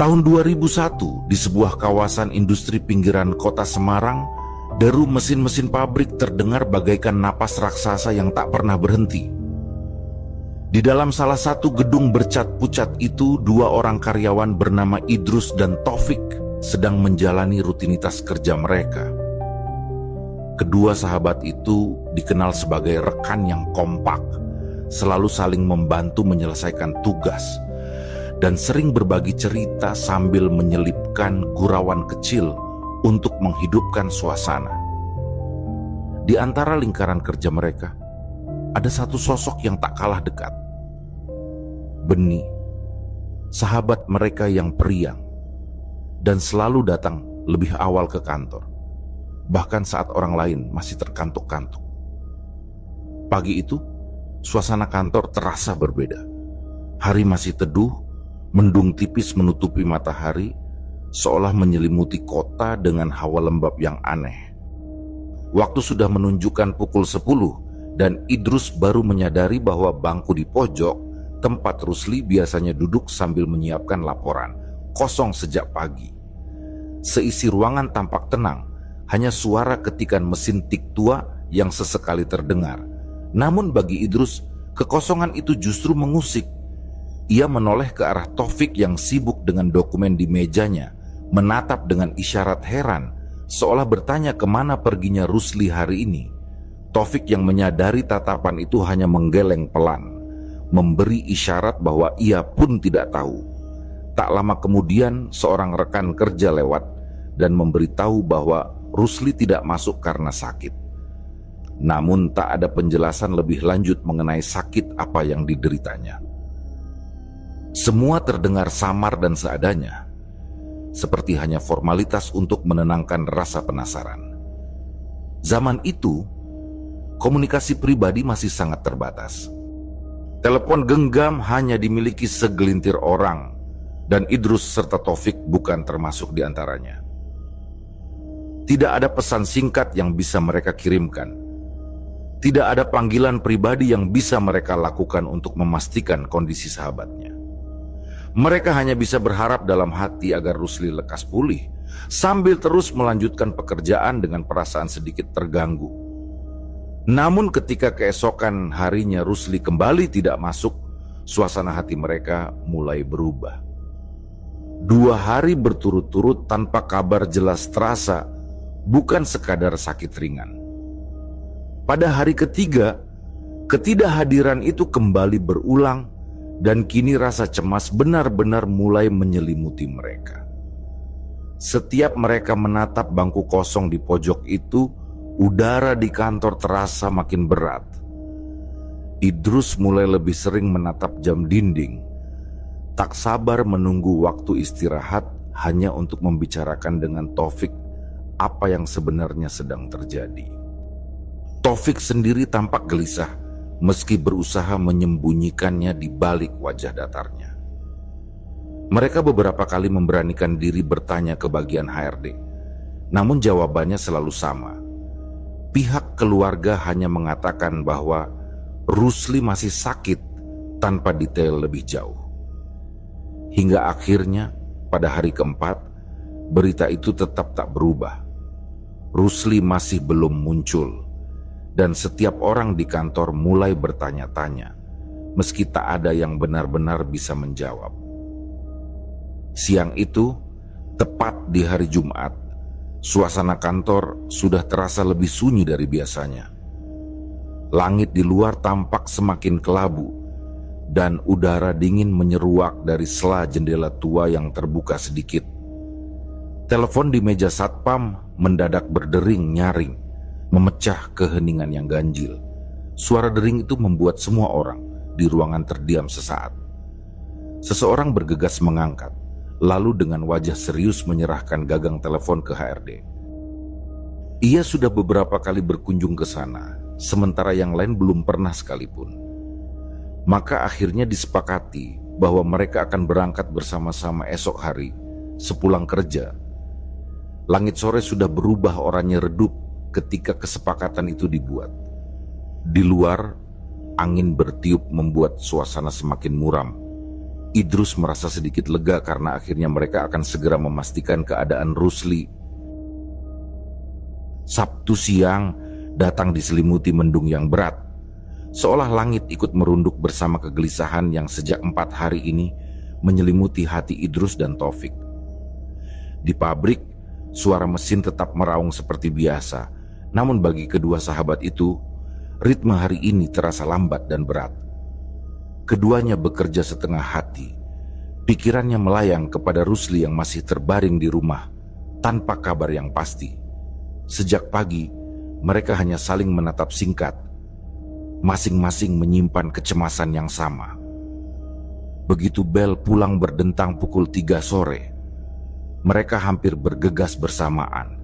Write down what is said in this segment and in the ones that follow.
Tahun 2001, di sebuah kawasan industri pinggiran kota Semarang, deru mesin-mesin pabrik terdengar bagaikan napas raksasa yang tak pernah berhenti. Di dalam salah satu gedung bercat pucat itu, dua orang karyawan bernama Idrus dan Taufik sedang menjalani rutinitas kerja mereka. Kedua sahabat itu dikenal sebagai rekan yang kompak, selalu saling membantu menyelesaikan tugas, dan sering berbagi cerita sambil menyelipkan gurauan kecil untuk menghidupkan suasana. Di antara lingkaran kerja mereka, ada satu sosok yang tak kalah dekat. Beni, sahabat mereka yang periang, dan selalu datang lebih awal ke kantor, bahkan saat orang lain masih terkantuk-kantuk. Pagi itu, suasana kantor terasa berbeda. Hari masih teduh, mendung tipis menutupi matahari, seolah menyelimuti kota dengan hawa lembab yang aneh. Waktu sudah menunjukkan pukul 10 dan Idrus baru menyadari bahwa bangku di pojok, tempat Rusli biasanya duduk sambil menyiapkan laporan, kosong sejak pagi. Seisi ruangan tampak tenang, hanya suara ketikan mesin tik tua yang sesekali terdengar. Namun bagi Idrus, kekosongan itu justru mengusik. Ia menoleh ke arah Taufik yang sibuk dengan dokumen di mejanya, menatap dengan isyarat heran, seolah bertanya kemana perginya Rusli hari ini. Taufik yang menyadari tatapan itu hanya menggeleng pelan, memberi isyarat bahwa ia pun tidak tahu. Tak lama kemudian seorang rekan kerja lewat dan memberitahu bahwa Rusli tidak masuk karena sakit. Namun tak ada penjelasan lebih lanjut mengenai sakit apa yang dideritanya. Semua terdengar samar dan seadanya, seperti hanya formalitas untuk menenangkan rasa penasaran. Zaman itu, komunikasi pribadi masih sangat terbatas. Telepon genggam hanya dimiliki segelintir orang, dan Idrus serta Taufik bukan termasuk di antaranya. Tidak ada pesan singkat yang bisa mereka kirimkan. Tidak ada panggilan pribadi yang bisa mereka lakukan untuk memastikan kondisi sahabatnya. Mereka hanya bisa berharap dalam hati agar Rusli lekas pulih, sambil terus melanjutkan pekerjaan dengan perasaan sedikit terganggu. Namun ketika keesokan harinya Rusli kembali tidak masuk, suasana hati mereka mulai berubah. 2 hari berturut-turut tanpa kabar jelas terasa, bukan sekadar sakit ringan. Pada hari ketiga, ketidakhadiran itu kembali berulang, dan kini rasa cemas benar-benar mulai menyelimuti mereka. Setiap mereka menatap bangku kosong di pojok itu, udara di kantor terasa makin berat. Idrus mulai lebih sering menatap jam dinding, tak sabar menunggu waktu istirahat hanya untuk membicarakan dengan Taufik apa yang sebenarnya sedang terjadi. Taufik sendiri tampak gelisah, meski berusaha menyembunyikannya di balik wajah datarnya. Mereka beberapa kali memberanikan diri bertanya ke bagian HRD, namun jawabannya selalu sama. Pihak keluarga hanya mengatakan bahwa Rusli masih sakit tanpa detail lebih jauh. Hingga akhirnya pada hari keempat, berita itu tetap tak berubah. Rusli masih belum muncul. Dan setiap orang di kantor mulai bertanya-tanya, meski tak ada yang benar-benar bisa menjawab. Siang itu, tepat di hari Jumat, suasana kantor sudah terasa lebih sunyi dari biasanya. Langit di luar tampak semakin kelabu, dan udara dingin menyeruak dari sela jendela tua yang terbuka sedikit. Telepon di meja satpam mendadak berdering nyaring, memecah keheningan yang ganjil. Suara dering itu membuat semua orang di ruangan terdiam sesaat. Seseorang bergegas mengangkat, lalu dengan wajah serius menyerahkan gagang telepon ke HRD. Ia sudah beberapa kali berkunjung ke sana, sementara yang lain belum pernah sekalipun. Maka akhirnya disepakati bahwa mereka akan berangkat bersama-sama esok hari sepulang kerja. Langit sore sudah berubah oranye redup ketika kesepakatan itu dibuat. Di luar, angin bertiup membuat suasana semakin muram. Idrus merasa sedikit lega karena akhirnya mereka akan segera memastikan keadaan Rusli. Sabtu siang datang diselimuti mendung yang berat, seolah langit ikut merunduk bersama kegelisahan yang sejak 4 hari ini menyelimuti hati Idrus dan Taufik. Di pabrik, suara mesin tetap meraung seperti biasa, namun bagi kedua sahabat itu, ritme hari ini terasa lambat dan berat. Keduanya bekerja setengah hati, pikirannya melayang kepada Rusli yang masih terbaring di rumah, tanpa kabar yang pasti. Sejak pagi, mereka hanya saling menatap singkat, masing-masing menyimpan kecemasan yang sama. Begitu bel pulang berdentang pukul 3 sore, mereka hampir bergegas bersamaan,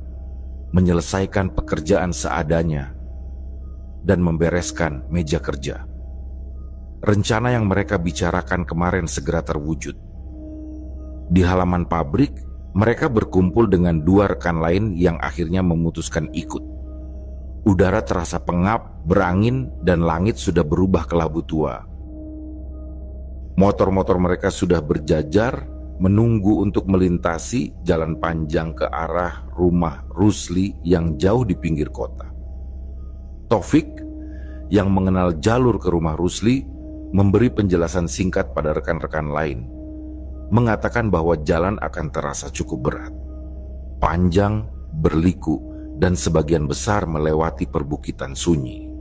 menyelesaikan pekerjaan seadanya, dan membereskan meja kerja. Rencana yang mereka bicarakan kemarin segera terwujud. Di halaman pabrik, mereka berkumpul dengan 2 rekan lain yang akhirnya memutuskan ikut. Udara terasa pengap, berangin, dan langit sudah berubah kelabu tua. Motor-motor mereka sudah berjajar, menunggu untuk melintasi jalan panjang ke arah rumah Rusli yang jauh di pinggir kota. Taufik, yang mengenal jalur ke rumah Rusli, memberi penjelasan singkat pada rekan-rekan lain, mengatakan bahwa jalan akan terasa cukup berat, panjang, berliku, dan sebagian besar melewati perbukitan sunyi.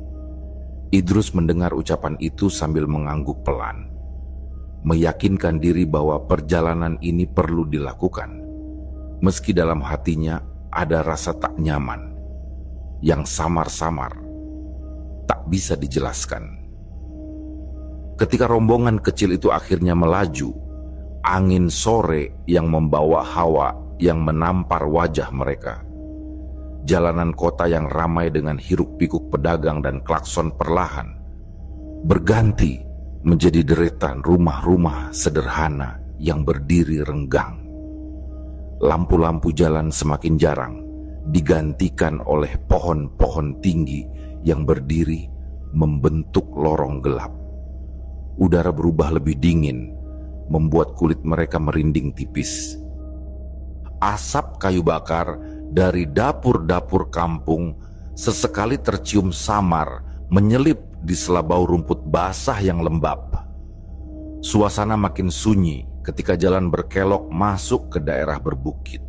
Idrus mendengar ucapan itu sambil mengangguk pelan, meyakinkan diri bahwa perjalanan ini perlu dilakukan, meski dalam hatinya ada rasa tak nyaman, yang samar-samar, tak bisa dijelaskan. Ketika rombongan kecil itu akhirnya melaju, angin sore yang membawa hawa yang menampar wajah mereka. Jalanan kota yang ramai dengan hiruk-pikuk pedagang dan klakson perlahan berganti menjadi deretan rumah-rumah sederhana yang berdiri renggang. Lampu-lampu jalan semakin jarang, digantikan oleh pohon-pohon tinggi yang berdiri membentuk lorong gelap. Udara berubah lebih dingin, membuat kulit mereka merinding tipis. Asap kayu bakar dari dapur-dapur kampung sesekali tercium samar menyelip di selabau rumput basah yang lembab. Suasana makin sunyi ketika jalan berkelok masuk ke daerah berbukit.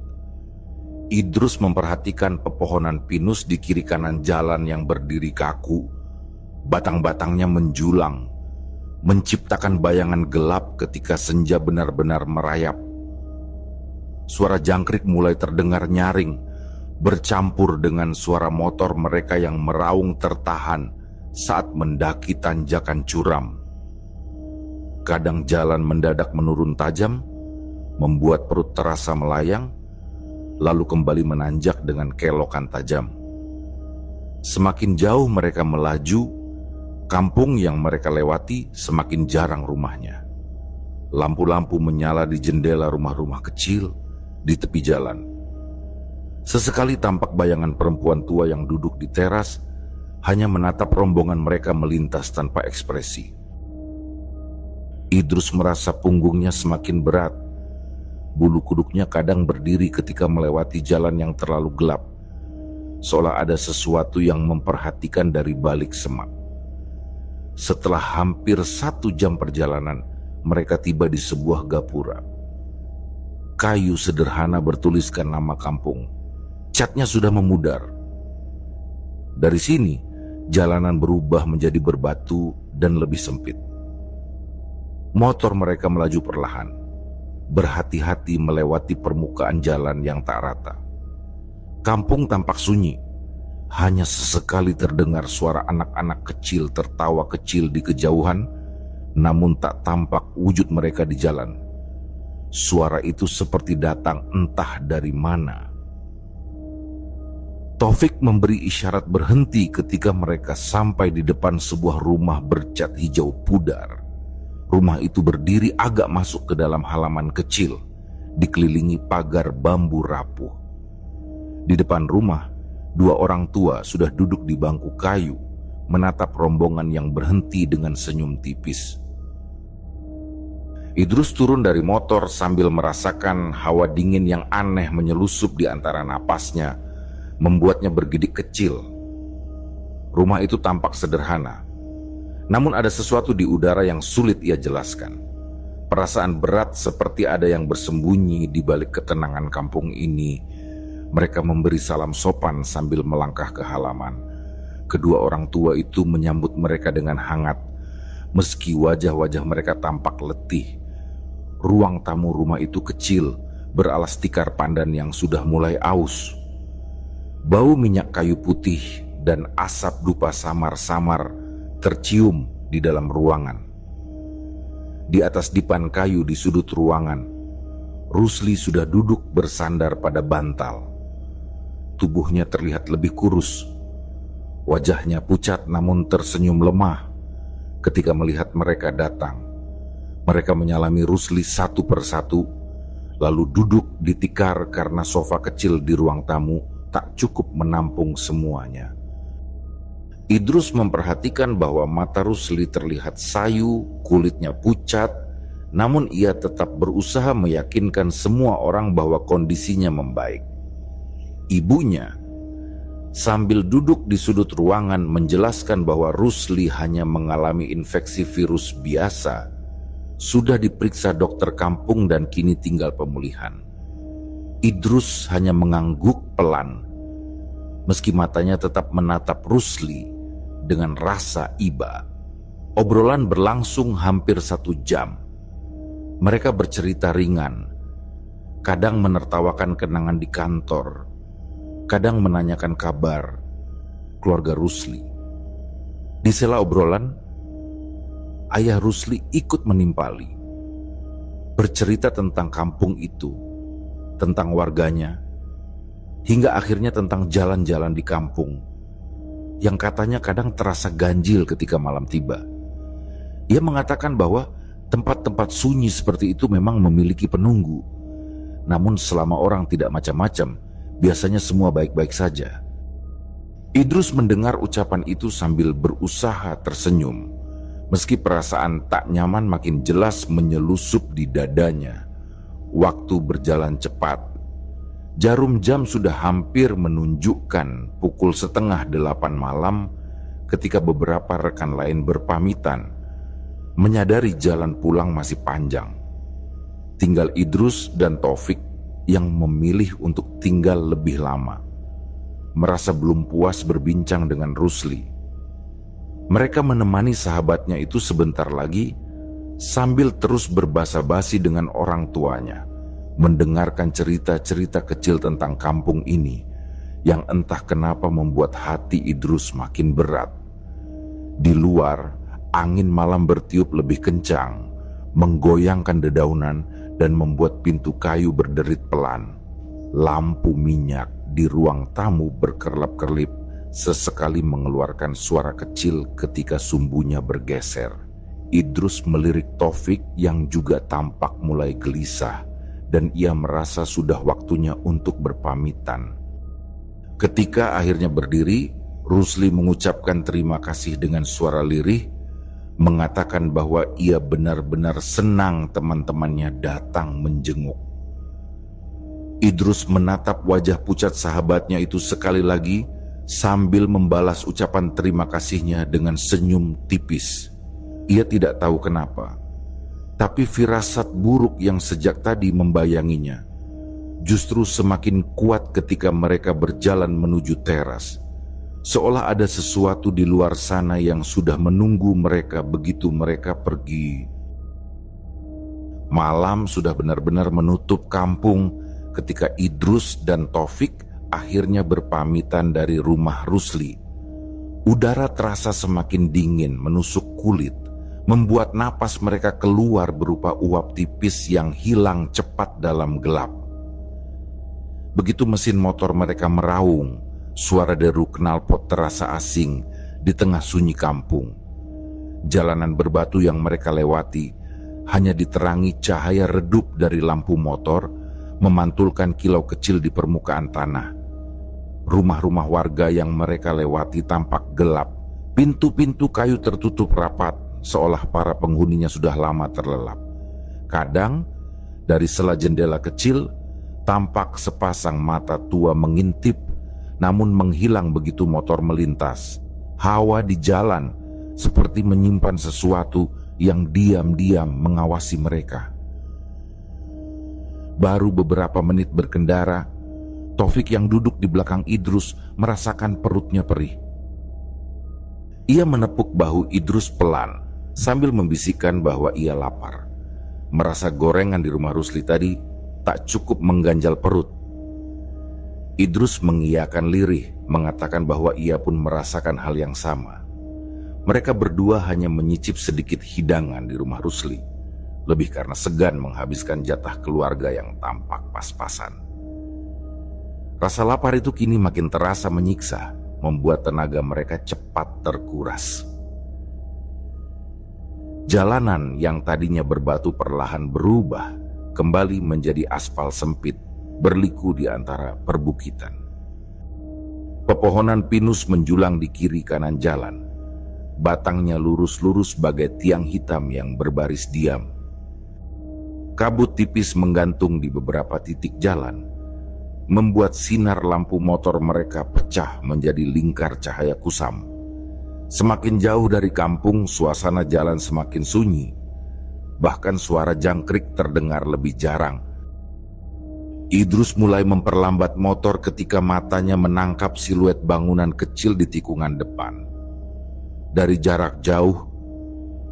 Idrus memperhatikan pepohonan pinus di kiri kanan jalan yang berdiri kaku. Batang-batangnya menjulang, menciptakan bayangan gelap ketika senja benar-benar merayap. Suara jangkrik mulai terdengar nyaring, bercampur dengan suara motor mereka yang meraung tertahan saat mendaki tanjakan curam. Kadang jalan mendadak menurun tajam, membuat perut terasa melayang, lalu kembali menanjak dengan kelokan tajam. Semakin jauh mereka melaju, kampung yang mereka lewati semakin jarang rumahnya. Lampu-lampu menyala di jendela rumah-rumah kecil di tepi jalan. Sesekali tampak bayangan perempuan tua yang duduk di teras, hanya menatap rombongan mereka melintas tanpa ekspresi. Idrus merasa punggungnya semakin berat. Bulu kuduknya kadang berdiri ketika melewati jalan yang terlalu gelap, seolah ada sesuatu yang memperhatikan dari balik semak. Setelah hampir 1 jam perjalanan, mereka tiba di sebuah gapura. Kayu sederhana bertuliskan nama kampung. Catnya sudah memudar. Dari sini, jalanan berubah menjadi berbatu dan lebih sempit. Motor mereka melaju perlahan, berhati-hati melewati permukaan jalan yang tak rata. Kampung tampak sunyi, hanya sesekali terdengar suara anak-anak kecil tertawa kecil di kejauhan, namun tak tampak wujud mereka di jalan. Suara itu seperti datang entah dari mana. Taufik memberi isyarat berhenti ketika mereka sampai di depan sebuah rumah bercat hijau pudar. Rumah itu berdiri agak masuk ke dalam halaman kecil, dikelilingi pagar bambu rapuh. Di depan rumah, 2 orang tua sudah duduk di bangku kayu, menatap rombongan yang berhenti dengan senyum tipis. Idrus turun dari motor sambil merasakan hawa dingin yang aneh menyelusup di antara napasnya, membuatnya bergidik kecil. Rumah itu tampak sederhana, namun ada sesuatu di udara yang sulit ia jelaskan. Perasaan berat seperti ada yang bersembunyi di balik ketenangan kampung ini. Mereka memberi salam sopan sambil melangkah ke halaman. Kedua orang tua itu menyambut mereka dengan hangat, meski wajah-wajah mereka tampak letih. Ruang tamu rumah itu kecil, beralas tikar pandan yang sudah mulai aus. Bau minyak kayu putih dan asap dupa samar-samar tercium di dalam ruangan. Di atas dipan kayu di sudut ruangan, Rusli sudah duduk bersandar pada bantal. Tubuhnya terlihat lebih kurus. Wajahnya pucat namun tersenyum lemah ketika melihat mereka datang. Mereka menyalami Rusli satu persatu, lalu duduk di tikar karena sofa kecil di ruang tamu tak cukup menampung semuanya. Idrus memperhatikan bahwa mata Rusli terlihat sayu, kulitnya pucat, namun ia tetap berusaha meyakinkan semua orang bahwa kondisinya membaik. Ibunya sambil duduk di sudut ruangan menjelaskan bahwa Rusli hanya mengalami infeksi virus biasa, sudah diperiksa dokter kampung dan kini tinggal pemulihan. Idrus hanya mengangguk pelan, meski matanya tetap menatap Rusli dengan rasa iba. Obrolan berlangsung hampir 1 jam. Mereka bercerita ringan, kadang menertawakan kenangan di kantor, kadang menanyakan kabar keluarga Rusli. Di sela obrolan, ayah Rusli ikut menimpali, bercerita tentang kampung itu, tentang warganya, hingga akhirnya tentang jalan-jalan di kampung yang katanya kadang terasa ganjil ketika malam tiba. Ia mengatakan bahwa tempat-tempat sunyi seperti itu memang memiliki penunggu, namun selama orang tidak macam-macam, biasanya semua baik-baik saja. Idrus mendengar ucapan itu sambil berusaha tersenyum, meski perasaan tak nyaman makin jelas menyelusup di dadanya. Waktu berjalan cepat. Jarum jam sudah hampir menunjukkan pukul 7:30 malam ketika beberapa rekan lain berpamitan, menyadari jalan pulang masih panjang. Tinggal Idrus dan Taufik yang memilih untuk tinggal lebih lama, merasa belum puas berbincang dengan Rusli. Mereka menemani sahabatnya itu sebentar lagi sambil terus berbasa-basi dengan orang tuanya, mendengarkan cerita-cerita kecil tentang kampung ini yang entah kenapa membuat hati Idrus makin berat. Di luar, angin malam bertiup lebih kencang, menggoyangkan dedaunan dan membuat pintu kayu berderit pelan. Lampu minyak di ruang tamu berkerlap-kerlip, sesekali mengeluarkan suara kecil ketika sumbunya bergeser. Idrus melirik Taufik yang juga tampak mulai gelisah, dan ia merasa sudah waktunya untuk berpamitan. Ketika akhirnya berdiri, Rusli mengucapkan terima kasih dengan suara lirih, mengatakan bahwa ia benar-benar senang teman-temannya datang menjenguk. Idrus menatap wajah pucat sahabatnya itu sekali lagi sambil membalas ucapan terima kasihnya dengan senyum tipis. Ia tidak tahu kenapa, tapi firasat buruk yang sejak tadi membayanginya justru semakin kuat ketika mereka berjalan menuju teras. Seolah ada sesuatu di luar sana yang sudah menunggu mereka begitu mereka pergi. Malam sudah benar-benar menutup kampung ketika Idrus dan Taufik akhirnya berpamitan dari rumah Rusli. Udara terasa semakin dingin menusuk kulit, membuat napas mereka keluar berupa uap tipis yang hilang cepat dalam gelap. Begitu mesin motor mereka meraung, suara deru knalpot terasa asing di tengah sunyi kampung. Jalanan berbatu yang mereka lewati hanya diterangi cahaya redup dari lampu motor, memantulkan kilau kecil di permukaan tanah. Rumah-rumah warga yang mereka lewati tampak gelap. Pintu-pintu kayu tertutup rapat, seolah para penghuninya sudah lama terlelap. Kadang, dari sela jendela kecil, tampak sepasang mata tua mengintip, namun menghilang begitu motor melintas. Hawa di jalan seperti menyimpan sesuatu yang diam-diam mengawasi mereka. Baru beberapa menit berkendara, Taufik yang duduk di belakang Idrus merasakan perutnya perih. Ia menepuk bahu Idrus pelan sambil membisikkan bahwa ia lapar. Merasa gorengan di rumah Rusli tadi tak cukup mengganjal perut. Idrus mengiyakan lirih, mengatakan bahwa ia pun merasakan hal yang sama. Mereka berdua hanya menyicip sedikit hidangan di rumah Rusli, lebih karena segan menghabiskan jatah keluarga yang tampak pas-pasan. Rasa lapar itu kini makin terasa menyiksa, membuat tenaga mereka cepat terkuras. Jalanan yang tadinya berbatu perlahan berubah kembali menjadi aspal sempit, berliku di antara perbukitan. Pepohonan pinus menjulang di kiri kanan jalan. Batangnya lurus-lurus bagai tiang hitam yang berbaris diam. Kabut tipis menggantung di beberapa titik jalan, membuat sinar lampu motor mereka pecah menjadi lingkar cahaya kusam. Semakin jauh dari kampung, suasana jalan semakin sunyi. Bahkan suara jangkrik terdengar lebih jarang. Idrus mulai memperlambat motor ketika matanya menangkap siluet bangunan kecil di tikungan depan. Dari jarak jauh,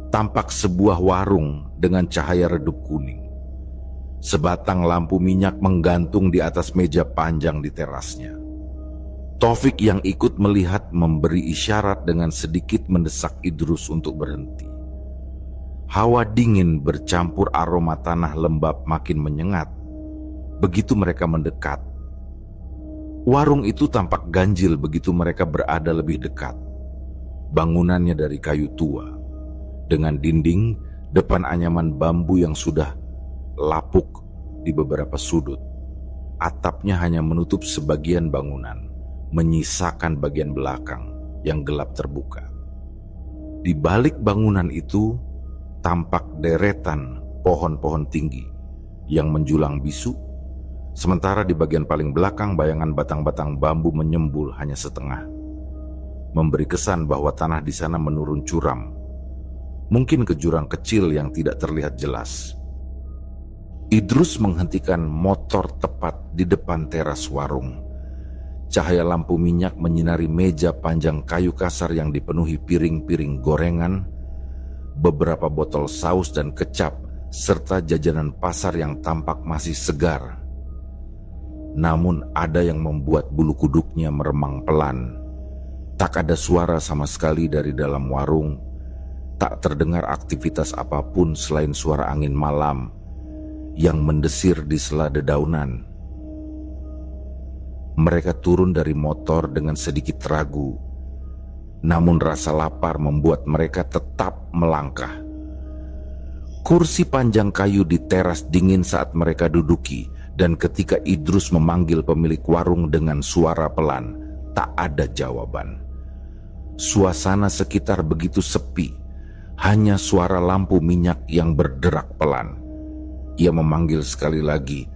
tampak sebuah warung dengan cahaya redup kuning. Sebatang lampu minyak menggantung di atas meja panjang di terasnya. Taufik yang ikut melihat memberi isyarat dengan sedikit mendesak Idrus untuk berhenti. Hawa dingin bercampur aroma tanah lembab makin menyengat. Begitu mereka mendekat, warung itu tampak ganjil begitu mereka berada lebih dekat. Bangunannya dari kayu tua, dengan dinding depan anyaman bambu yang sudah lapuk di beberapa sudut. Atapnya hanya menutup sebagian bangunan, menyisakan bagian belakang yang gelap terbuka. Di balik bangunan itu tampak deretan pohon-pohon tinggi yang menjulang bisu, sementara di bagian paling belakang bayangan batang-batang bambu menyembul hanya setengah, memberi kesan bahwa tanah di sana menurun curam, mungkin ke jurang kecil yang tidak terlihat jelas. Idrus menghentikan motor tepat di depan teras warung. Cahaya lampu minyak menyinari meja panjang kayu kasar yang dipenuhi piring-piring gorengan, beberapa botol saus dan kecap, serta jajanan pasar yang tampak masih segar. Namun ada yang membuat bulu kuduknya meremang pelan. Tak ada suara sama sekali dari dalam warung. Tak terdengar aktivitas apapun selain suara angin malam yang mendesir di sela dedaunan. Mereka turun dari motor dengan sedikit ragu, namun rasa lapar membuat mereka tetap melangkah. Kursi panjang kayu di teras dingin saat mereka duduki, dan ketika Idrus memanggil pemilik warung dengan suara pelan, tak ada jawaban. Suasana sekitar begitu sepi, hanya suara lampu minyak yang berderak pelan. Ia memanggil sekali lagi,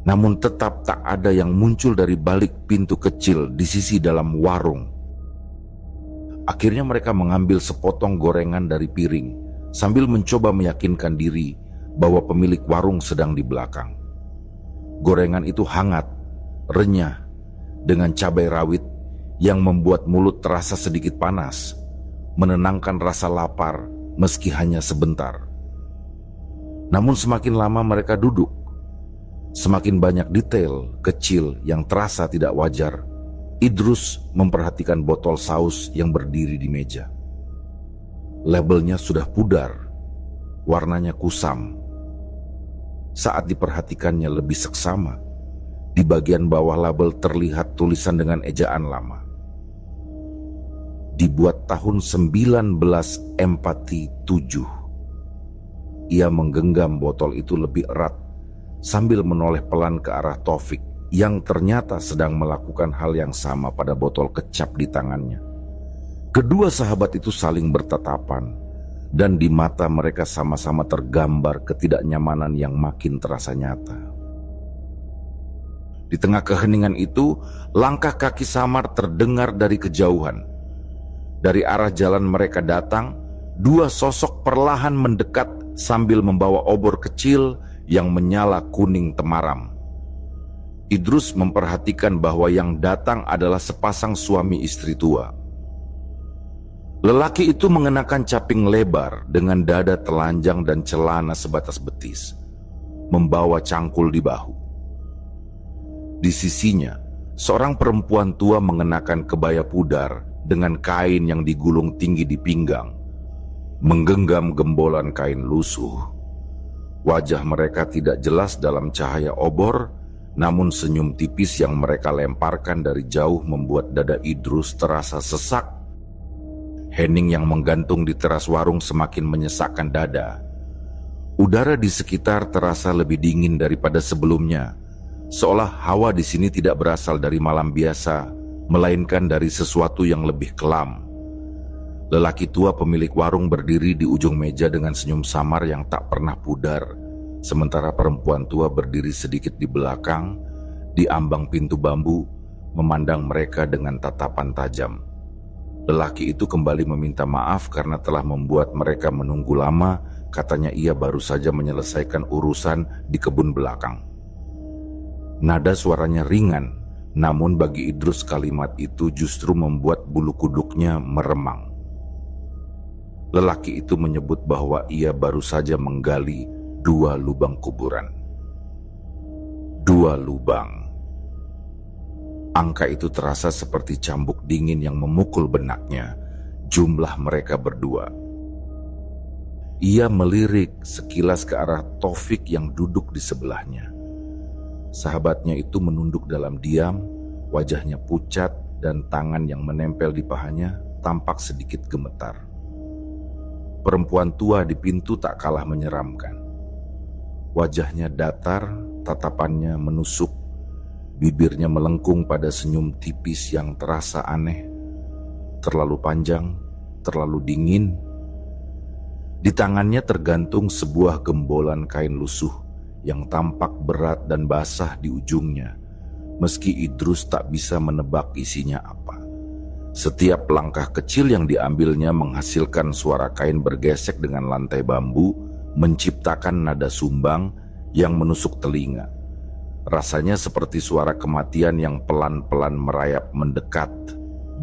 namun tetap tak ada yang muncul dari balik pintu kecil di sisi dalam warung. Akhirnya mereka mengambil sepotong gorengan dari piring, sambil mencoba meyakinkan diri bahwa pemilik warung sedang di belakang. Gorengan itu hangat, renyah, dengan cabai rawit yang membuat mulut terasa sedikit panas, menenangkan rasa lapar meski hanya sebentar. Namun semakin lama mereka duduk, semakin banyak detail kecil yang terasa tidak wajar. Idrus memperhatikan botol saus yang berdiri di meja. Labelnya sudah pudar, warnanya kusam. Saat diperhatikannya lebih seksama, di bagian bawah label terlihat tulisan dengan ejaan lama. Dibuat tahun 1947. Ia menggenggam botol itu lebih erat sambil menoleh pelan ke arah Taufik yang ternyata sedang melakukan hal yang sama pada botol kecap di tangannya. Kedua sahabat itu saling bertatapan, dan di mata mereka sama-sama tergambar ketidaknyamanan yang makin terasa nyata. Di tengah keheningan itu, langkah kaki samar terdengar dari kejauhan. Dari arah jalan mereka datang, dua sosok perlahan mendekat sambil membawa obor kecil yang menyala kuning temaram. Idrus memperhatikan bahwa yang datang adalah sepasang suami istri tua. Lelaki itu mengenakan caping lebar dengan dada telanjang dan celana sebatas betis, membawa cangkul di bahu. Di sisinya, seorang perempuan tua mengenakan kebaya pudar dengan kain yang digulung tinggi di pinggang, menggenggam gembolan kain lusuh. Wajah mereka tidak jelas dalam cahaya obor, namun senyum tipis yang mereka lemparkan dari jauh membuat dada Idrus terasa sesak. Hening yang menggantung di teras warung semakin menyesakkan dada. Udara di sekitar terasa lebih dingin daripada sebelumnya, seolah hawa di sini tidak berasal dari malam biasa, melainkan dari sesuatu yang lebih kelam. Lelaki tua pemilik warung berdiri di ujung meja dengan senyum samar yang tak pernah pudar, sementara perempuan tua berdiri sedikit di belakang, di ambang pintu bambu, memandang mereka dengan tatapan tajam. Lelaki itu kembali meminta maaf karena telah membuat mereka menunggu lama. Katanya ia baru saja menyelesaikan urusan di kebun belakang. Nada suaranya ringan, namun bagi Idrus kalimat itu justru membuat bulu kuduknya meremang. Lelaki itu menyebut bahwa ia baru saja menggali 2 lubang kuburan. 2 lubang. Angka itu terasa seperti cambuk dingin yang memukul benaknya. Jumlah mereka berdua. Ia melirik sekilas ke arah Taufik yang duduk di sebelahnya. Sahabatnya itu menunduk dalam diam, wajahnya pucat dan tangan yang menempel di pahanya tampak sedikit gemetar. Perempuan tua di pintu tak kalah menyeramkan. Wajahnya datar, tatapannya menusuk, bibirnya melengkung pada senyum tipis yang terasa aneh, terlalu panjang, terlalu dingin. Di tangannya tergantung sebuah gembolan kain lusuh yang tampak berat dan basah di ujungnya, meski Idrus tak bisa menebak isinya apa. Setiap langkah kecil yang diambilnya menghasilkan suara kain bergesek dengan lantai bambu, menciptakan nada sumbang yang menusuk telinga. Rasanya seperti suara kematian yang pelan-pelan merayap mendekat.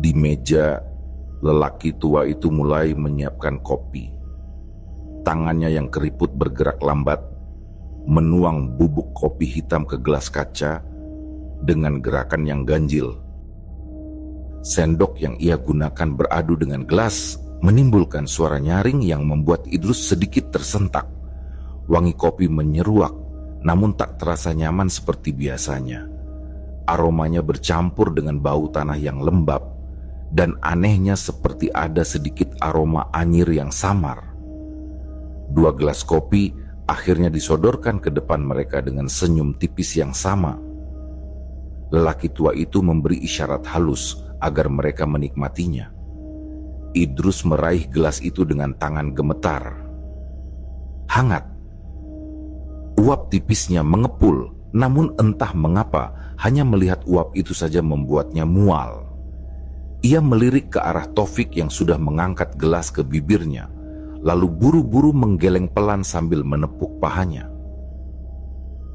Di meja, lelaki tua itu mulai menyiapkan kopi. Tangannya yang keriput bergerak lambat, menuang bubuk kopi hitam ke gelas kaca dengan gerakan yang ganjil. Sendok yang ia gunakan beradu dengan gelas menimbulkan suara nyaring yang membuat Idrus sedikit tersentak. Wangi kopi menyeruak, namun tak terasa nyaman seperti biasanya. Aromanya bercampur dengan bau tanah yang lembab, dan anehnya seperti ada sedikit aroma anyir yang samar. 2 gelas kopi akhirnya disodorkan ke depan mereka dengan senyum tipis yang sama. Lelaki tua itu memberi isyarat halus agar mereka menikmatinya. Idrus meraih gelas itu dengan tangan gemetar. Hangat. Uap tipisnya mengepul, namun entah mengapa hanya melihat uap itu saja membuatnya mual. Ia melirik ke arah Taufik yang sudah mengangkat gelas ke bibirnya, lalu buru-buru menggeleng pelan sambil menepuk pahanya.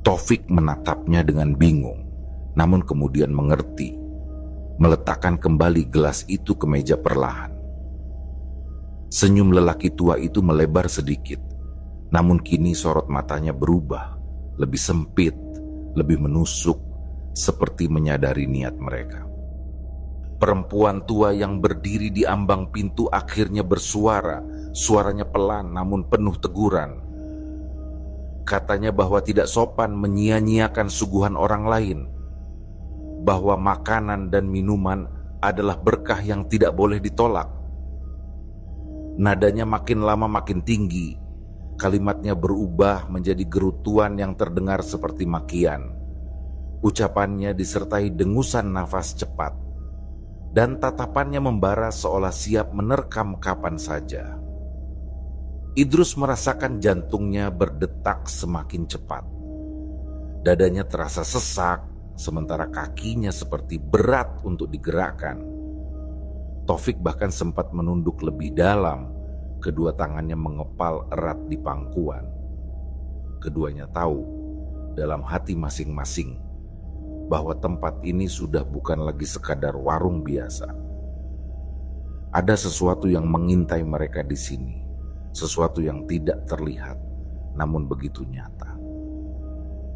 Taufik menatapnya dengan bingung, namun kemudian mengerti, meletakkan kembali gelas itu ke meja perlahan. Senyum lelaki tua itu melebar sedikit, namun kini sorot matanya berubah, lebih sempit, lebih menusuk, seperti menyadari niat mereka. Perempuan tua yang berdiri di ambang pintu akhirnya bersuara, suaranya pelan namun penuh teguran. Katanya bahwa tidak sopan menyia-nyiakan suguhan orang lain, bahwa makanan dan minuman adalah berkah yang tidak boleh ditolak. Nadanya makin lama makin tinggi, kalimatnya berubah menjadi gerutuan yang terdengar seperti makian. Ucapannya disertai dengusan nafas cepat, dan tatapannya membara seolah siap menerkam kapan saja. Idrus merasakan jantungnya berdetak semakin cepat. Dadanya terasa sesak, sementara kakinya seperti berat untuk digerakkan. Taufik bahkan sempat menunduk lebih dalam, kedua tangannya mengepal erat di pangkuan. Keduanya tahu dalam hati masing-masing bahwa tempat ini sudah bukan lagi sekadar warung biasa. Ada sesuatu yang mengintai mereka di sini. Sesuatu yang tidak terlihat, namun begitu nyata.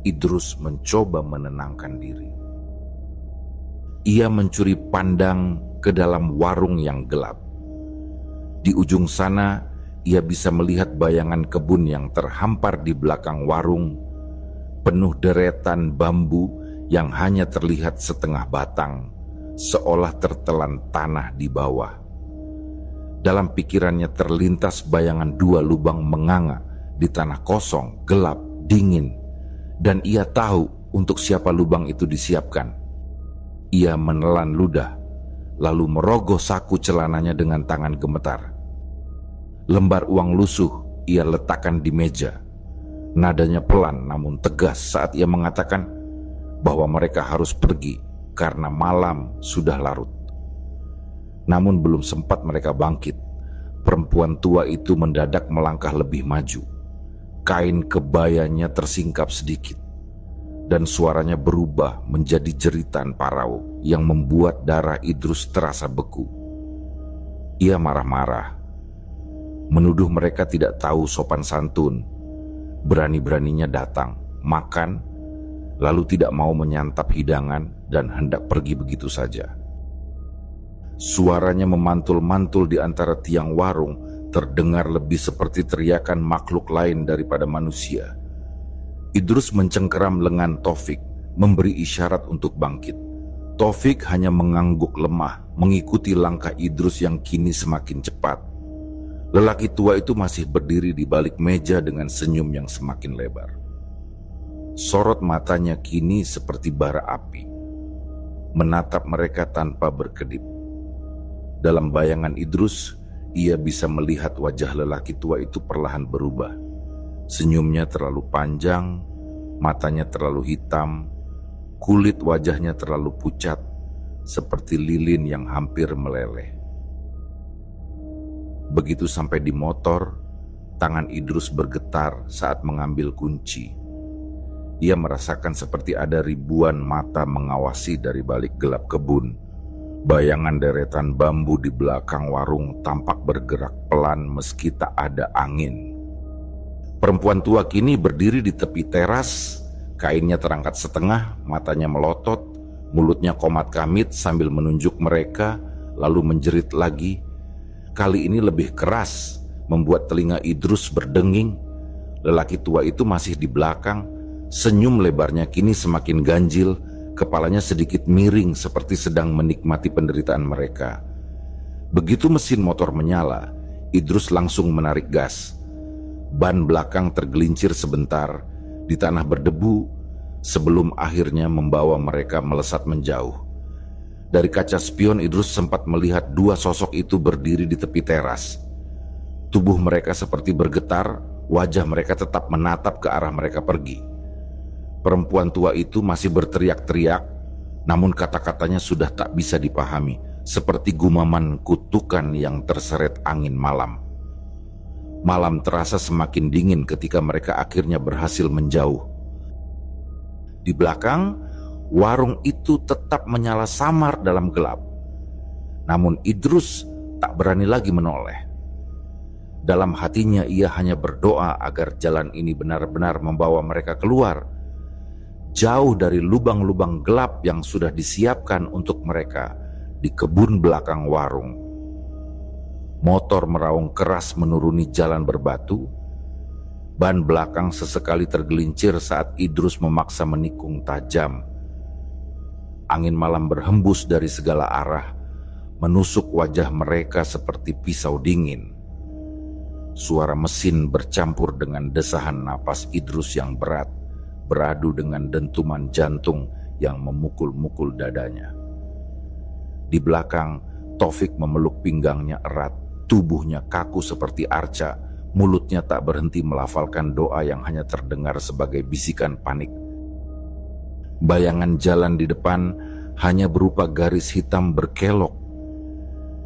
Idrus mencoba menenangkan diri. Ia mencuri pandang ke dalam warung yang gelap. Di ujung sana, ia bisa melihat bayangan kebun yang terhampar di belakang warung, penuh deretan bambu yang hanya terlihat setengah batang, seolah tertelan tanah di bawah. Dalam pikirannya terlintas bayangan dua lubang menganga di tanah kosong, gelap, dingin. Dan ia tahu untuk siapa lubang itu disiapkan. Ia menelan ludah, lalu merogoh saku celananya dengan tangan gemetar. Lembar uang lusuh ia letakkan di meja. Nadanya pelan namun tegas saat ia mengatakan bahwa mereka harus pergi karena malam sudah larut. Namun belum sempat mereka bangkit, perempuan tua itu mendadak melangkah lebih maju. Kain kebayanya tersingkap sedikit, dan suaranya berubah menjadi jeritan parau yang membuat darah Idrus terasa beku. Ia marah-marah, menuduh mereka tidak tahu sopan santun, berani-beraninya datang, makan, lalu tidak mau menyantap hidangan dan hendak pergi begitu saja. Suaranya memantul-mantul di antara tiang warung, terdengar lebih seperti teriakan makhluk lain daripada manusia. Idrus mencengkeram lengan Taufik, memberi isyarat untuk bangkit. Taufik hanya mengangguk lemah, mengikuti langkah Idrus yang kini semakin cepat. Lelaki tua itu masih berdiri di balik meja dengan senyum yang semakin lebar. Sorot matanya kini seperti bara api, menatap mereka tanpa berkedip. Dalam bayangan Idrus, ia bisa melihat wajah lelaki tua itu perlahan berubah. Senyumnya terlalu panjang, matanya terlalu hitam, kulit wajahnya terlalu pucat, seperti lilin yang hampir meleleh. Begitu sampai di motor, tangan Idrus bergetar saat mengambil kunci. Ia merasakan seperti ada ribuan mata mengawasi dari balik gelap kebun. Bayangan deretan bambu di belakang warung tampak bergerak pelan meski tak ada angin. Perempuan tua kini berdiri di tepi teras, kainnya terangkat setengah, matanya melotot, mulutnya komat kamit sambil menunjuk mereka, lalu menjerit lagi. Kali ini lebih keras, membuat telinga Idrus berdenging. Lelaki tua itu masih di belakang, senyum lebarnya kini semakin ganjil, kepalanya sedikit miring seperti sedang menikmati penderitaan mereka. Begitu mesin motor menyala, Idrus langsung menarik gas. Ban belakang tergelincir sebentar di tanah berdebu sebelum akhirnya membawa mereka melesat menjauh. Dari kaca spion Idrus sempat melihat dua sosok itu berdiri di tepi teras. Tubuh mereka seperti bergetar, wajah mereka tetap menatap ke arah mereka pergi. Perempuan tua itu masih berteriak-teriak, namun kata-katanya sudah tak bisa dipahami, seperti gumaman kutukan yang terseret angin malam. Malam terasa semakin dingin ketika mereka akhirnya berhasil menjauh. Di belakang, warung itu tetap menyala samar dalam gelap. Namun Idrus tak berani lagi menoleh. Dalam hatinya ia hanya berdoa agar jalan ini benar-benar membawa mereka keluar, jauh dari lubang-lubang gelap yang sudah disiapkan untuk mereka di kebun belakang warung. Motor meraung keras menuruni jalan berbatu. Ban belakang sesekali tergelincir saat Idrus memaksa menikung tajam. Angin malam berhembus dari segala arah, menusuk wajah mereka seperti pisau dingin. Suara mesin bercampur dengan desahan napas Idrus yang berat, beradu dengan dentuman jantung yang memukul-mukul dadanya. Di belakang, Taufik memeluk pinggangnya erat, tubuhnya kaku seperti arca, Mulutnya tak berhenti melafalkan doa yang hanya terdengar sebagai bisikan panik. Bayangan jalan di depan hanya berupa garis hitam berkelok,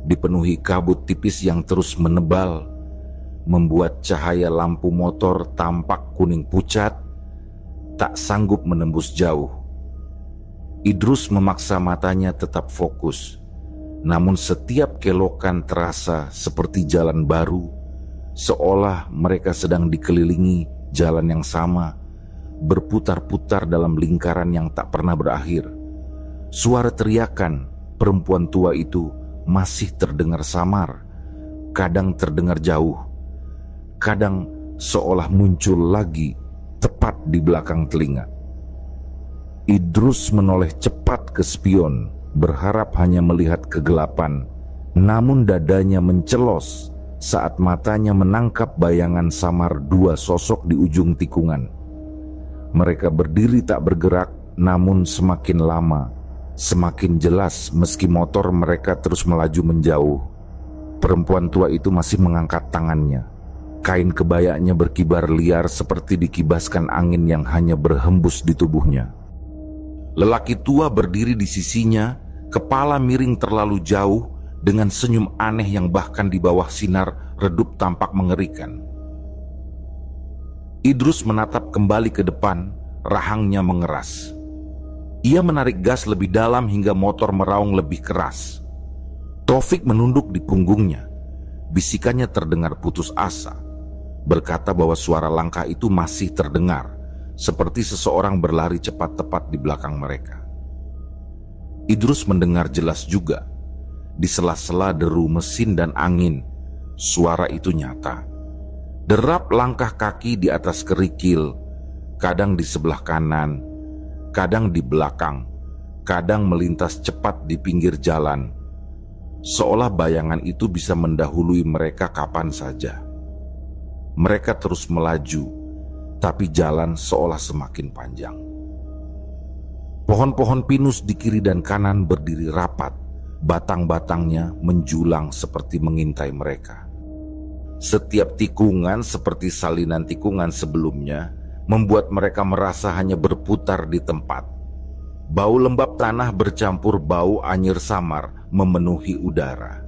dipenuhi kabut tipis yang terus menebal, membuat cahaya lampu motor tampak kuning pucat, tak sanggup menembus jauh. Idrus memaksa matanya tetap fokus, namun setiap kelokan terasa seperti jalan baru, seolah mereka sedang dikelilingi jalan yang sama, berputar-putar dalam lingkaran yang tak pernah berakhir. Suara teriakan perempuan tua itu masih terdengar samar, kadang terdengar jauh, kadang seolah muncul lagi tepat di belakang telinga. Idrus menoleh cepat ke spion, berharap hanya melihat kegelapan, namun dadanya mencelos saat matanya menangkap bayangan samar dua sosok di ujung tikungan. Mereka berdiri tak bergerak, namun semakin lama, semakin jelas meski motor mereka terus melaju menjauh. Perempuan tua itu masih mengangkat tangannya. Kain kebayanya berkibar liar seperti dikibaskan angin yang hanya berhembus di tubuhnya. Lelaki tua berdiri di sisinya, kepala miring terlalu jauh, dengan senyum aneh yang bahkan di bawah sinar redup tampak mengerikan. Idrus menatap kembali ke depan, rahangnya mengeras. Ia menarik gas lebih dalam hingga motor meraung lebih keras. Taufik menunduk di punggungnya. Bisikannya terdengar putus asa, berkata bahwa suara langkah itu masih terdengar, seperti seseorang berlari cepat tepat di belakang mereka. Idrus mendengar jelas juga, di sela-sela deru mesin dan angin, suara itu nyata. Derap langkah kaki di atas kerikil, kadang di sebelah kanan, kadang di belakang, kadang melintas cepat di pinggir jalan, seolah bayangan itu bisa mendahului mereka kapan saja. Mereka terus melaju, tapi jalan seolah semakin panjang. Pohon-pohon pinus di kiri dan kanan berdiri rapat, batang-batangnya menjulang seperti mengintai mereka. Setiap tikungan seperti salinan tikungan sebelumnya membuat mereka merasa hanya berputar di tempat. Bau lembab tanah bercampur bau anyir samar memenuhi udara.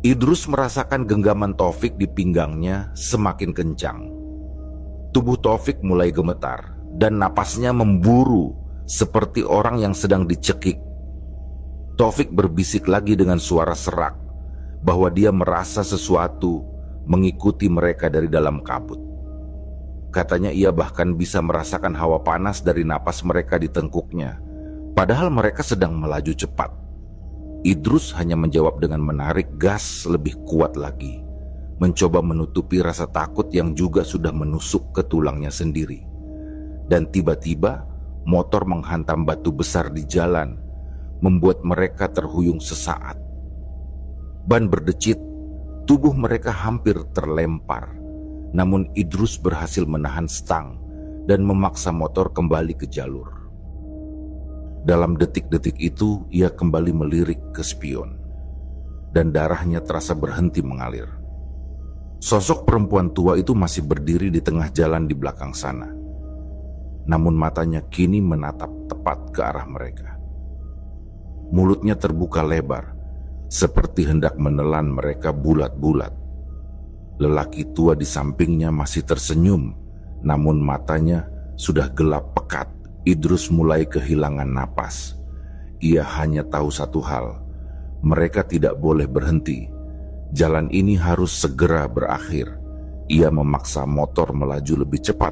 Idrus merasakan genggaman Taufik di pinggangnya semakin kencang. Tubuh Taufik mulai gemetar dan napasnya memburu seperti orang yang sedang dicekik. Taufik berbisik lagi dengan suara serak bahwa dia merasa sesuatu mengikuti mereka dari dalam kabut. Katanya ia bahkan bisa merasakan hawa panas dari napas mereka di tengkuknya, padahal mereka sedang melaju cepat. Idrus hanya menjawab dengan menarik gas lebih kuat lagi, mencoba menutupi rasa takut yang juga sudah menusuk ke tulangnya sendiri. Dan tiba-tiba motor menghantam batu besar di jalan, membuat mereka terhuyung sesaat. Ban berdecit, tubuh mereka hampir terlempar. Namun Idrus berhasil menahan stang dan memaksa motor kembali ke jalur. Dalam detik-detik itu, ia kembali melirik ke spion, dan darahnya terasa berhenti mengalir. Sosok perempuan tua itu masih berdiri di tengah jalan di belakang sana. Namun matanya kini menatap tepat ke arah mereka. Mulutnya terbuka lebar, seperti hendak menelan mereka bulat-bulat. Lelaki tua di sampingnya masih tersenyum, namun matanya sudah gelap pekat. Idrus mulai kehilangan napas. Ia hanya tahu satu hal, mereka tidak boleh berhenti. Jalan ini harus segera berakhir. Ia memaksa motor melaju lebih cepat,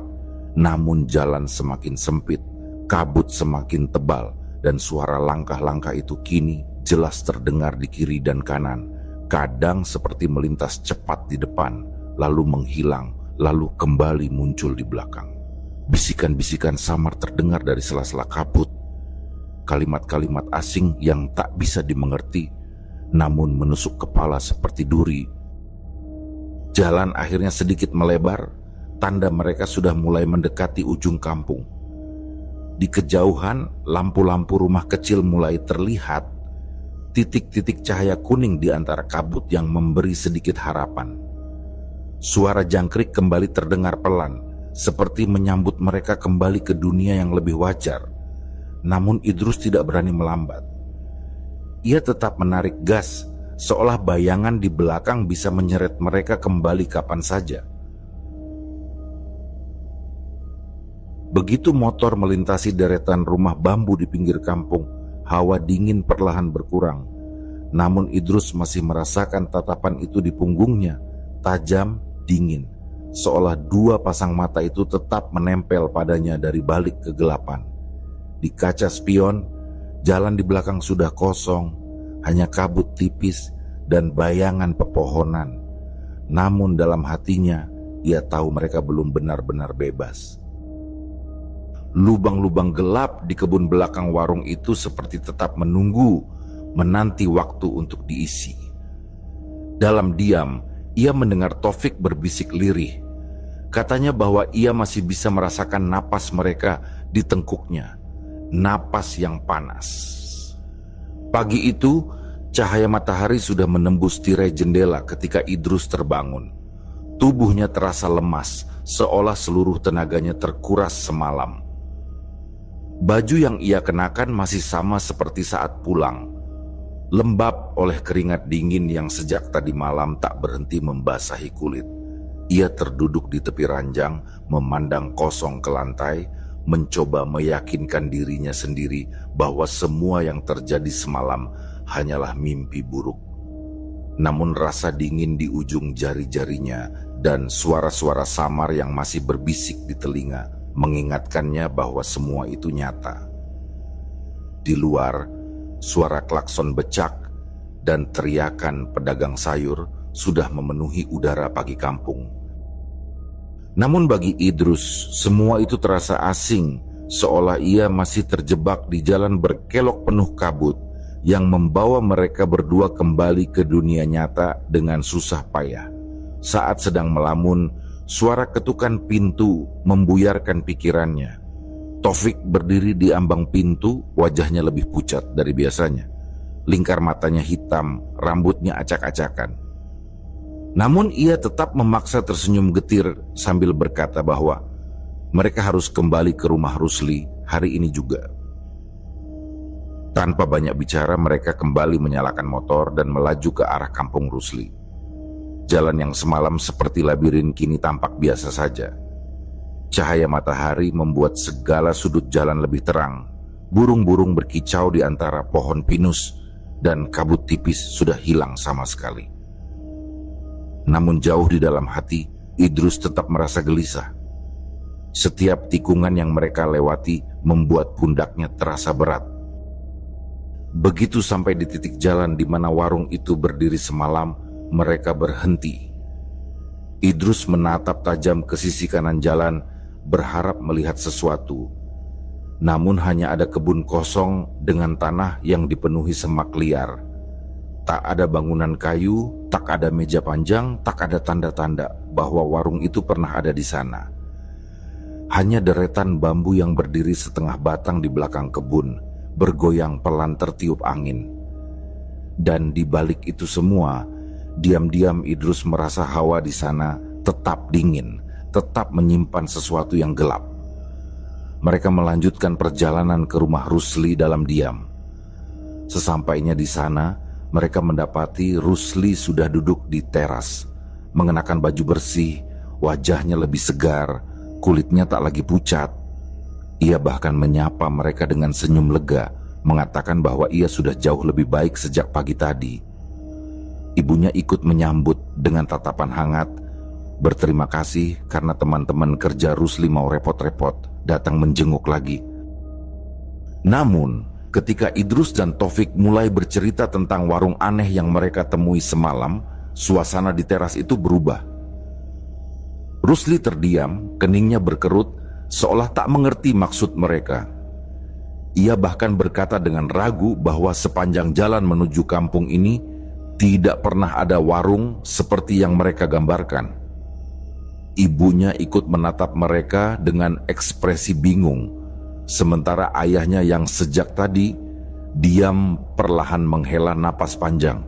namun jalan semakin sempit, kabut semakin tebal, dan suara langkah-langkah itu kini jelas terdengar di kiri dan kanan, kadang seperti melintas cepat di depan, lalu menghilang, lalu kembali muncul di belakang. Bisikan-bisikan samar terdengar dari sela-sela kabut, kalimat-kalimat asing yang tak bisa dimengerti, namun menusuk kepala seperti duri. Jalan akhirnya sedikit melebar, tanda mereka sudah mulai mendekati ujung kampung. Di kejauhan, lampu-lampu rumah kecil mulai terlihat, titik-titik cahaya kuning di antara kabut yang memberi sedikit harapan. Suara jangkrik kembali terdengar pelan, seperti menyambut mereka kembali ke dunia yang lebih wajar. Namun Idrus tidak berani melambat. Ia tetap menarik gas, seolah bayangan di belakang bisa menyeret mereka kembali kapan saja. Begitu motor melintasi deretan rumah bambu di pinggir kampung, hawa dingin perlahan berkurang. Namun Idrus masih merasakan tatapan itu di punggungnya, tajam, dingin, seolah dua pasang mata itu tetap menempel padanya dari balik kegelapan. Di kaca spion, jalan di belakang sudah kosong, hanya kabut tipis dan bayangan pepohonan. Namun dalam hatinya, ia tahu mereka belum benar-benar bebas. Lubang-lubang gelap di kebun belakang warung itu seperti tetap menanti waktu untuk diisi. Dalam diam, ia mendengar Taufik berbisik lirih. Katanya bahwa ia masih bisa merasakan napas mereka di tengkuknya, napas yang panas. Pagi itu, cahaya matahari sudah menembus tirai jendela ketika Idrus terbangun. Tubuhnya terasa lemas, seolah seluruh tenaganya terkuras semalam. Baju yang ia kenakan masih sama seperti saat pulang, lembab oleh keringat dingin yang sejak tadi malam tak berhenti membasahi kulit. Ia terduduk di tepi ranjang, memandang kosong ke lantai, mencoba meyakinkan dirinya sendiri bahwa semua yang terjadi semalam hanyalah mimpi buruk. Namun rasa dingin di ujung jari-jarinya dan suara-suara samar yang masih berbisik di telinga mengingatkannya bahwa semua itu nyata. Di luar, suara klakson becak dan teriakan pedagang sayur sudah memenuhi udara pagi kampung. Namun bagi Idrus, semua itu terasa asing, seolah ia masih terjebak di jalan berkelok penuh kabut yang membawa mereka berdua kembali ke dunia nyata dengan susah payah. Saat sedang melamun, suara ketukan pintu membuyarkan pikirannya. Taufik berdiri di ambang pintu, wajahnya lebih pucat dari biasanya. Lingkar matanya hitam, rambutnya acak-acakan. Namun ia tetap memaksa tersenyum getir sambil berkata bahwa mereka harus kembali ke rumah Rusli hari ini juga. Tanpa banyak bicara, mereka kembali menyalakan motor dan melaju ke arah kampung Rusli. Jalan yang semalam seperti labirin kini tampak biasa saja. Cahaya matahari membuat segala sudut jalan lebih terang. Burung-burung berkicau di antara pohon pinus dan kabut tipis sudah hilang sama sekali. Namun jauh di dalam hati, Idrus tetap merasa gelisah. Setiap tikungan yang mereka lewati membuat pundaknya terasa berat. Begitu sampai di titik jalan di mana warung itu berdiri semalam, mereka berhenti. Idrus menatap tajam ke sisi kanan jalan, berharap melihat sesuatu. Namun hanya ada kebun kosong dengan tanah yang dipenuhi semak liar. Tak ada bangunan kayu, tak ada meja panjang, tak ada tanda-tanda bahwa warung itu pernah ada di sana. Hanya deretan bambu yang berdiri setengah batang di belakang kebun, bergoyang pelan tertiup angin. Dan di balik itu semua, diam-diam Idrus merasa hawa di sana tetap dingin, tetap menyimpan sesuatu yang gelap. Mereka melanjutkan perjalanan ke rumah Rusli dalam diam. Sesampainya di sana, mereka mendapati Rusli sudah duduk di teras, mengenakan baju bersih, wajahnya lebih segar, kulitnya tak lagi pucat. Ia bahkan menyapa mereka dengan senyum lega, mengatakan bahwa ia sudah jauh lebih baik sejak pagi tadi. Ibunya ikut menyambut dengan tatapan hangat, berterima kasih karena teman-teman kerja Rusli mau repot-repot datang menjenguk lagi. Namun, ketika Idrus dan Taufik mulai bercerita tentang warung aneh yang mereka temui semalam, suasana di teras itu berubah. Rusli terdiam, keningnya berkerut, seolah tak mengerti maksud mereka. Ia bahkan berkata dengan ragu bahwa sepanjang jalan menuju kampung ini tidak pernah ada warung seperti yang mereka gambarkan. Ibunya ikut menatap mereka dengan ekspresi bingung, sementara ayahnya yang sejak tadi diam perlahan menghela napas panjang.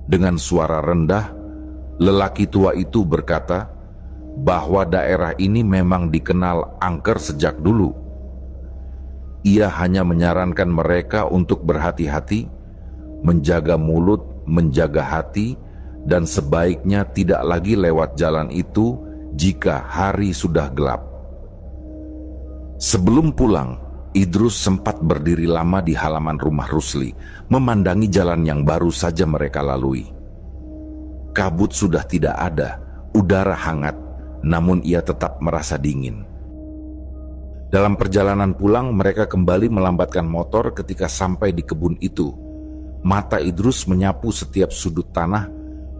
Dengan suara rendah, Lelaki tua itu berkata bahwa daerah ini memang dikenal angker sejak dulu. Ia hanya menyarankan mereka untuk berhati-hati, menjaga mulut, menjaga hati, dan sebaiknya tidak lagi lewat jalan itu jika hari sudah gelap. Sebelum pulang, Idrus sempat berdiri lama di halaman rumah Rusli, memandangi jalan yang baru saja mereka lalui. Kabut sudah tidak ada, udara hangat, namun ia tetap merasa dingin. Dalam perjalanan pulang, mereka kembali melambatkan motor ketika sampai di kebun itu. Mata Idrus menyapu setiap sudut tanah,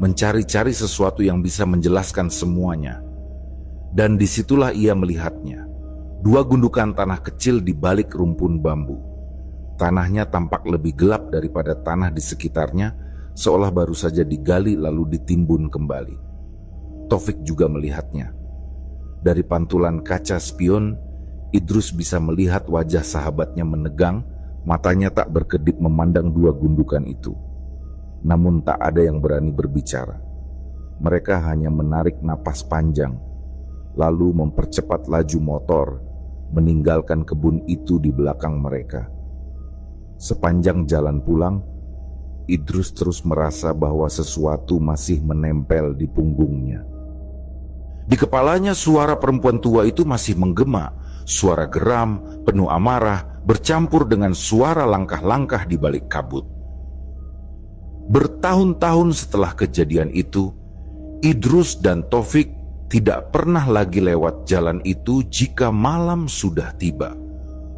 mencari-cari sesuatu yang bisa menjelaskan semuanya. Dan disitulah ia melihatnya. 2 gundukan tanah kecil di balik rumpun bambu. Tanahnya tampak lebih gelap daripada tanah di sekitarnya, seolah baru saja digali lalu ditimbun kembali. Taufik juga melihatnya. Dari pantulan kaca spion, Idrus bisa melihat wajah sahabatnya menegang, matanya tak berkedip memandang 2 gundukan itu. Namun tak ada yang berani berbicara. Mereka hanya menarik napas panjang, lalu mempercepat laju motor, meninggalkan kebun itu di belakang mereka. Sepanjang jalan pulang, Idrus terus merasa bahwa sesuatu masih menempel di punggungnya. Di kepalanya suara perempuan tua itu masih menggema, suara geram, penuh amarah, bercampur dengan suara langkah-langkah di balik kabut. Bertahun-tahun setelah kejadian itu, Idrus dan Taufik tidak pernah lagi lewat jalan itu jika malam sudah tiba.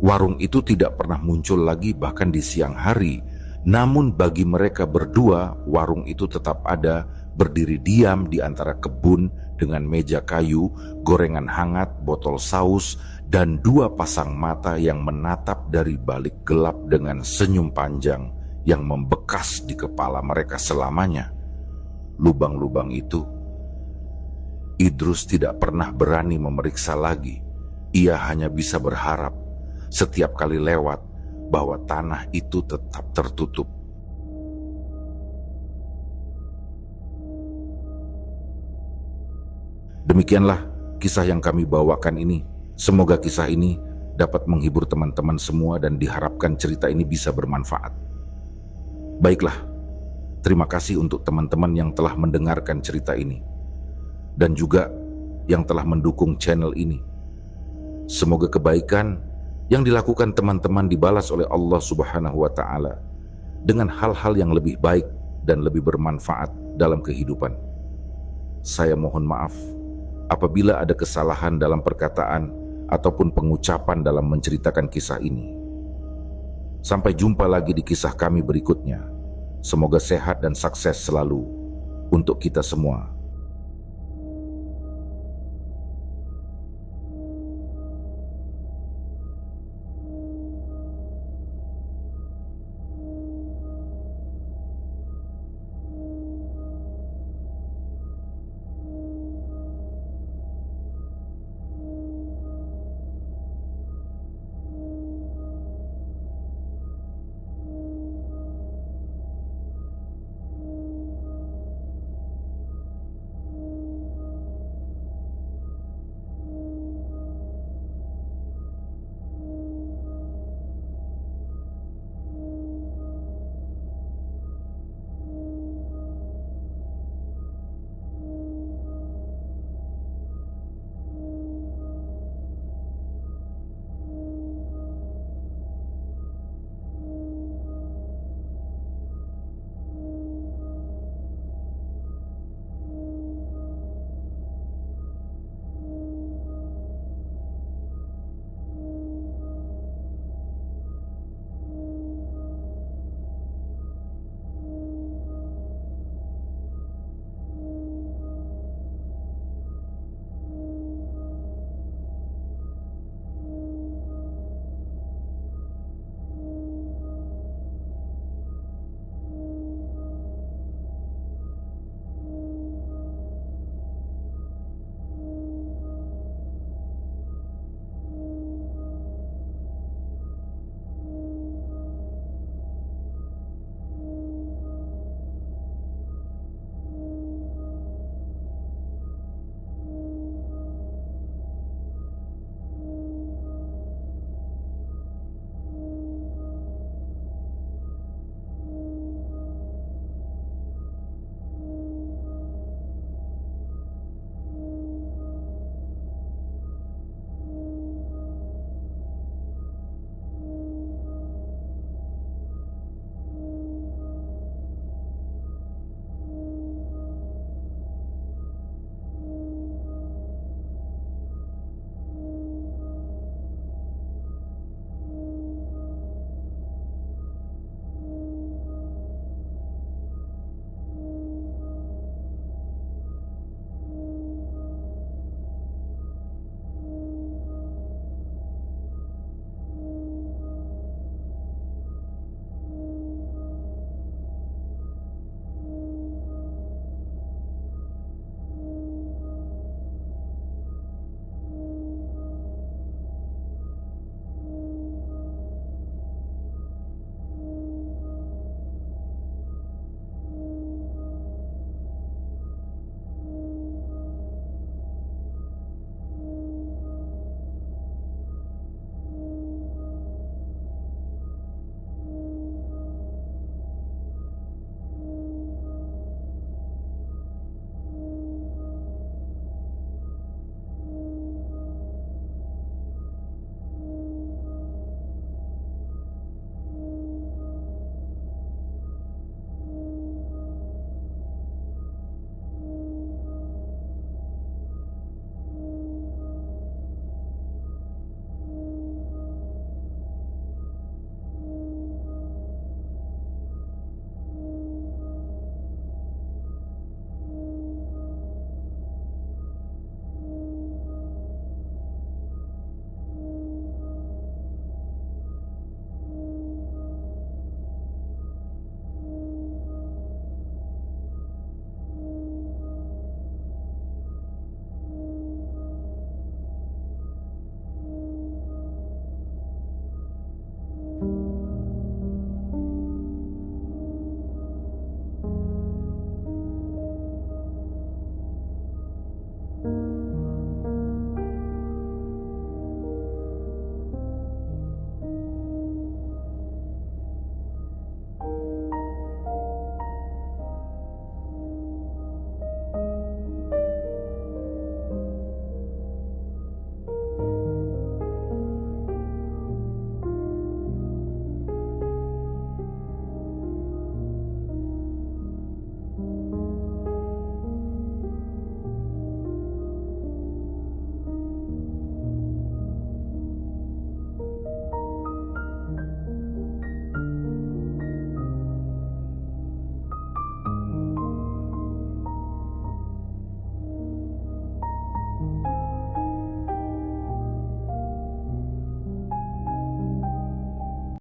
Warung itu tidak pernah muncul lagi bahkan di siang hari. Namun bagi mereka berdua, warung itu tetap ada, berdiri diam di antara kebun dengan meja kayu, gorengan hangat, botol saus, dan 2 pasang mata yang menatap dari balik gelap dengan senyum panjang yang membekas di kepala mereka selamanya. Lubang-lubang itu, Idrus tidak pernah berani memeriksa lagi. Ia hanya bisa berharap setiap kali lewat bahwa tanah itu tetap tertutup. Demikianlah kisah yang kami bawakan ini. Semoga kisah ini dapat menghibur teman-teman semua dan diharapkan cerita ini bisa bermanfaat. Baiklah, terima kasih untuk teman-teman yang telah mendengarkan cerita ini dan juga yang telah mendukung channel ini. Semoga kebaikan yang dilakukan teman-teman dibalas oleh Allah Subhanahu wa Ta'ala dengan hal-hal yang lebih baik dan lebih bermanfaat dalam kehidupan. Saya mohon maaf apabila ada kesalahan dalam perkataan ataupun pengucapan dalam menceritakan kisah ini. Sampai jumpa lagi di kisah kami berikutnya. Semoga sehat dan sukses selalu untuk kita semua.